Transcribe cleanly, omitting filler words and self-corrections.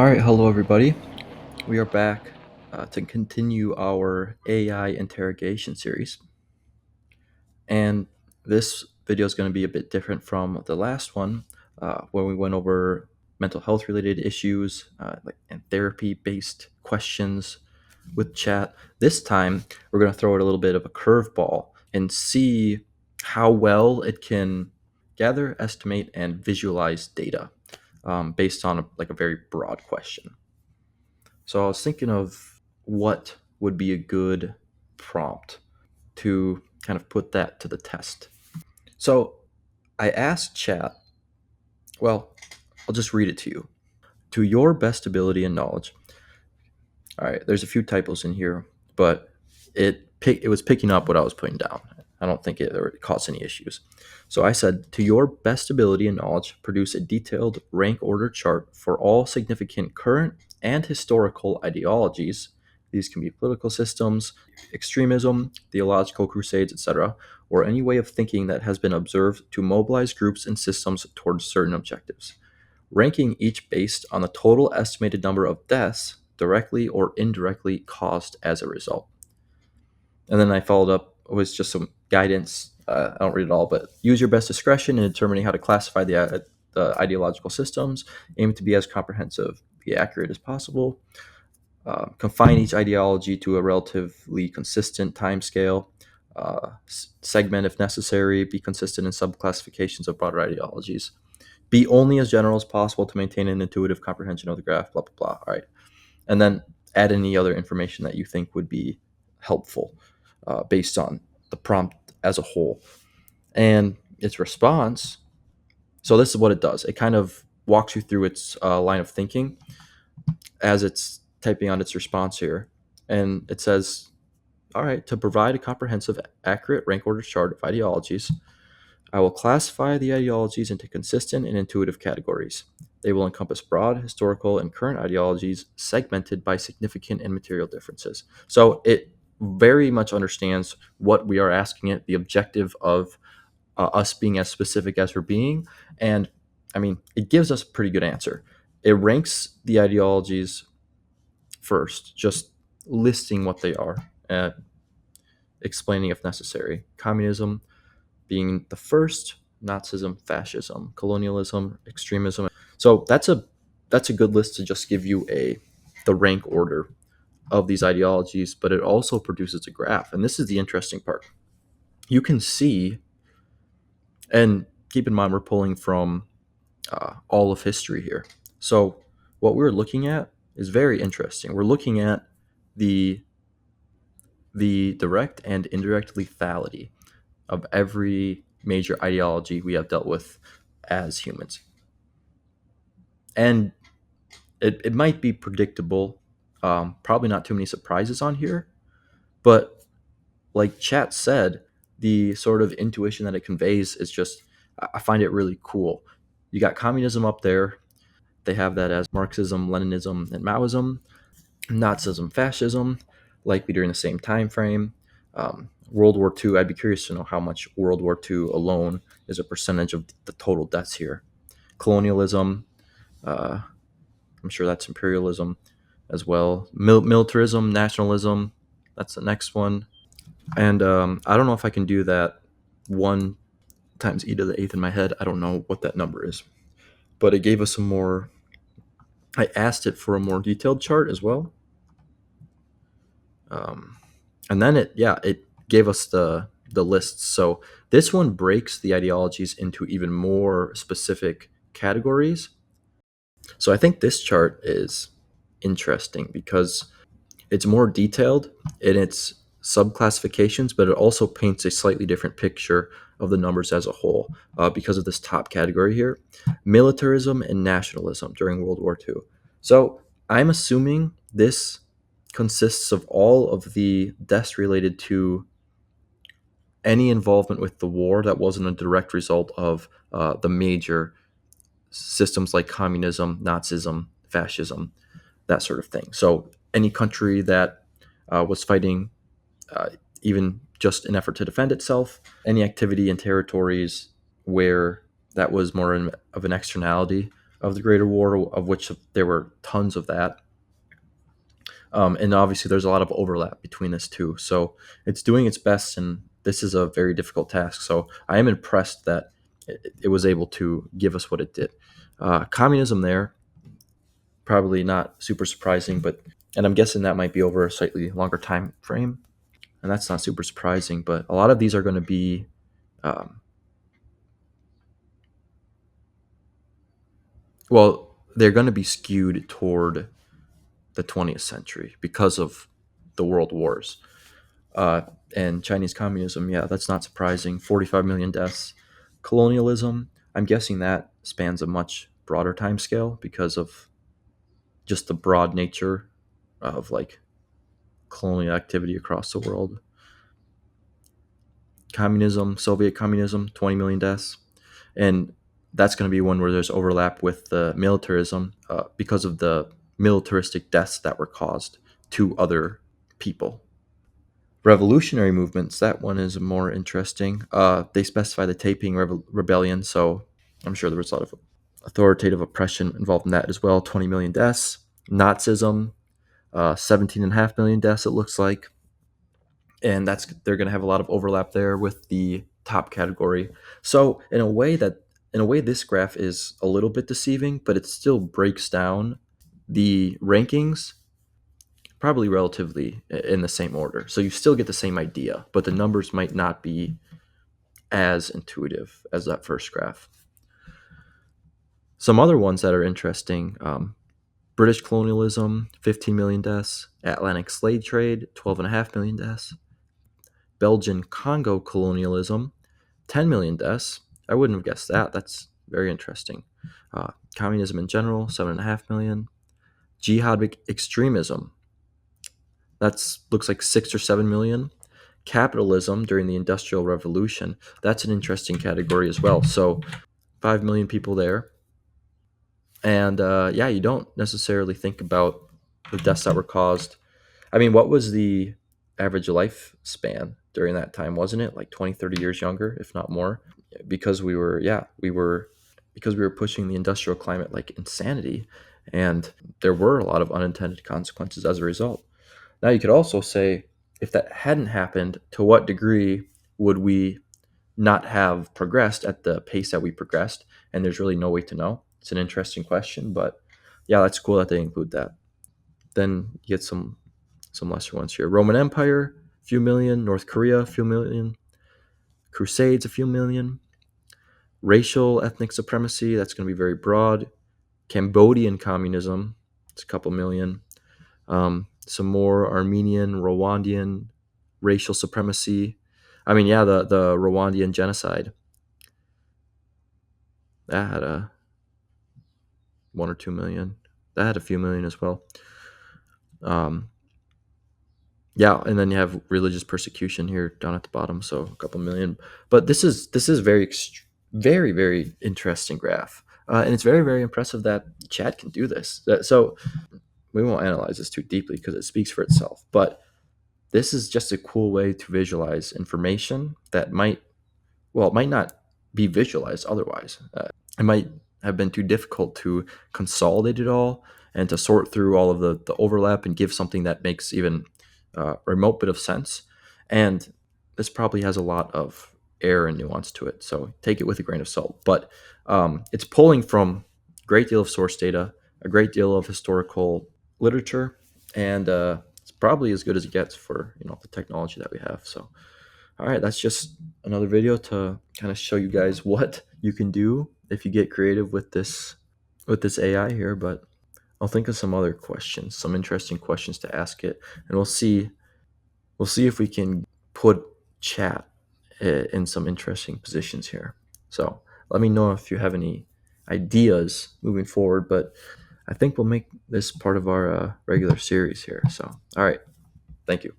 All right, hello everybody. We are back to continue our AI interrogation series. And this video is going to be a bit different from the last one, where we went over mental health related issues and therapy based questions with chat. This time, we're going to throw it a little bit of a curveball and see how well it can gather, estimate, and visualize data based on a very broad question. So I was thinking of what would be a good prompt to kind of put that to the test. So I asked chat, well, I'll just read it to you. To your best ability and knowledge. All right, there's a few typos in here, but it was picking up what I was putting down. I don't think it caused any issues. So I said, to your best ability and knowledge, produce a detailed rank order chart for all significant current and historical ideologies. These can be political systems, extremism, theological crusades, etc., or any way of thinking that has been observed to mobilize groups and systems towards certain objectives, ranking each based on the total estimated number of deaths directly or indirectly caused as a result. And then I followed up with just some guidance. I don't read it all, but use your best discretion in determining how to classify the ideological systems. Aim to be as comprehensive, be accurate as possible. Confine each ideology to a relatively consistent time scale. Segment if necessary. Be consistent in subclassifications of broader ideologies. Be only as general as possible to maintain an intuitive comprehension of the graph, blah, blah, blah. All right. And then add any other information that you think would be helpful based on the prompt as a whole. And its response, so this is what it does. It kind of walks you through its line of thinking as it's typing on its response here. And it says, all right, to provide a comprehensive, accurate rank order chart of ideologies, I will classify the ideologies into consistent and intuitive categories. They will encompass broad, historical, and current ideologies segmented by significant and material differences. So it very much understands what we are asking it, the objective of us being as specific as we're being. And I mean, it gives us a pretty good answer. It ranks the ideologies first, just listing what they are, explaining if necessary. Communism being the first, Nazism, fascism, colonialism, extremism. So that's a good list to just give you the rank order of these ideologies, but it also produces a graph. And this is the interesting part. You can see, and keep in mind we're pulling from all of history here. So what we're looking at is very interesting. We're looking at the direct and indirect lethality of every major ideology we have dealt with as humans. And it might be predictable, probably not too many surprises on here, but like chat said, the sort of intuition that it conveys is just, I find it really cool. You got communism up there. They have that as Marxism, Leninism, and Maoism. Nazism, fascism, likely during the same time frame. World War II, I'd be curious to know how much World War II alone is a percentage of the total deaths here. Colonialism, uh, I'm sure that's imperialism as well. Militarism, nationalism, that's the next one. And I don't know if I can do that 1 times e to the eighth in my head. I don't know what that number is. But it gave us some more. I asked it for a more detailed chart as well. And then it gave us the lists. So this one breaks the ideologies into even more specific categories. So I think this chart is interesting because it's more detailed in its subclassifications, but it also paints a slightly different picture of the numbers as a whole because of this top category here: militarism and nationalism during World War II. So I'm assuming this consists of all of the deaths related to any involvement with the war that wasn't a direct result of the major systems like communism, Nazism, fascism, that sort of thing. So any country that was fighting, uh, even just an effort to defend itself, any activity in territories where that was more of an externality of the Greater War, of which there were tons of that. And obviously, there's a lot of overlap between this too. So it's doing its best, and this is a very difficult task. So I am impressed that it was able to give us what it did. Communism there, probably not super surprising, but and I'm guessing that might be over a slightly longer time frame, and that's not super surprising. But a lot of these are going to be um, well, they're going to be skewed toward the 20th century because of the world wars. Uh, and Chinese communism, yeah, that's not surprising. 45 million deaths. Colonialism, I'm guessing that spans a much broader time scale because of just the broad nature of like colonial activity across the world. Communism, Soviet communism, 20 million deaths. And that's going to be one where there's overlap with the militarism because of the militaristic deaths that were caused to other people. Revolutionary movements, that one is more interesting. They specify the Taiping Rebellion, so I'm sure there was a lot of authoritative oppression involved in that as well. 20 million deaths. Nazism, 17.5 million deaths, it looks like. And they're going to have a lot of overlap there with the top category. So in a way this graph is a little bit deceiving, but it still breaks down the rankings probably relatively in the same order. So you still get the same idea, but the numbers might not be as intuitive as that first graph. Some other ones that are interesting: British colonialism, 15 million deaths; Atlantic slave trade, 12.5 million deaths; Belgian Congo colonialism, 10 million deaths. I wouldn't have guessed that. That's very interesting. Communism in general, 7.5 million. Jihad extremism, that's looks like 6 or 7 million. Capitalism during the Industrial Revolution, that's an interesting category as well. So 5 million people there. And yeah, you don't necessarily think about the deaths that were caused. I mean, what was the average lifespan during that time? Wasn't it like 20, 30 years younger, if not more? Because because we were pushing the industrial climate like insanity. And there were a lot of unintended consequences as a result. Now, you could also say, if that hadn't happened, to what degree would we not have progressed at the pace that we progressed? And there's really no way to know. It's an interesting question, but yeah, that's cool that they include that. Then you get some lesser ones here. Roman Empire, a few million. North Korea, a few million. Crusades, a few million. Racial ethnic supremacy, that's going to be very broad. Cambodian communism, it's a couple million. Some more Armenian, Rwandan racial supremacy. I mean, yeah, the Rwandan genocide, that had a 1 or 2 million. That had a few million as well. Um, yeah, and then you have religious persecution here down at the bottom, so a couple million. But this is very very interesting graph, and it's very very impressive that Chad can do this. So we won't analyze this too deeply because it speaks for itself. But this is just a cool way to visualize information that it might not be visualized otherwise. It might have been too difficult to consolidate it all and to sort through all of the overlap and give something that makes even a remote bit of sense. And this probably has a lot of error and nuance to it. So take it with a grain of salt. But it's pulling from a great deal of source data, a great deal of historical literature, and it's probably as good as it gets for the technology that we have. So all right, that's just another video to kind of show you guys what you can do if you get creative with this AI here. But I'll think of some other questions, some interesting questions to ask it, and we'll see if we can put chat in some interesting positions here. So let me know if you have any ideas moving forward. But I think we'll make this part of our regular series here. So all right, thank you.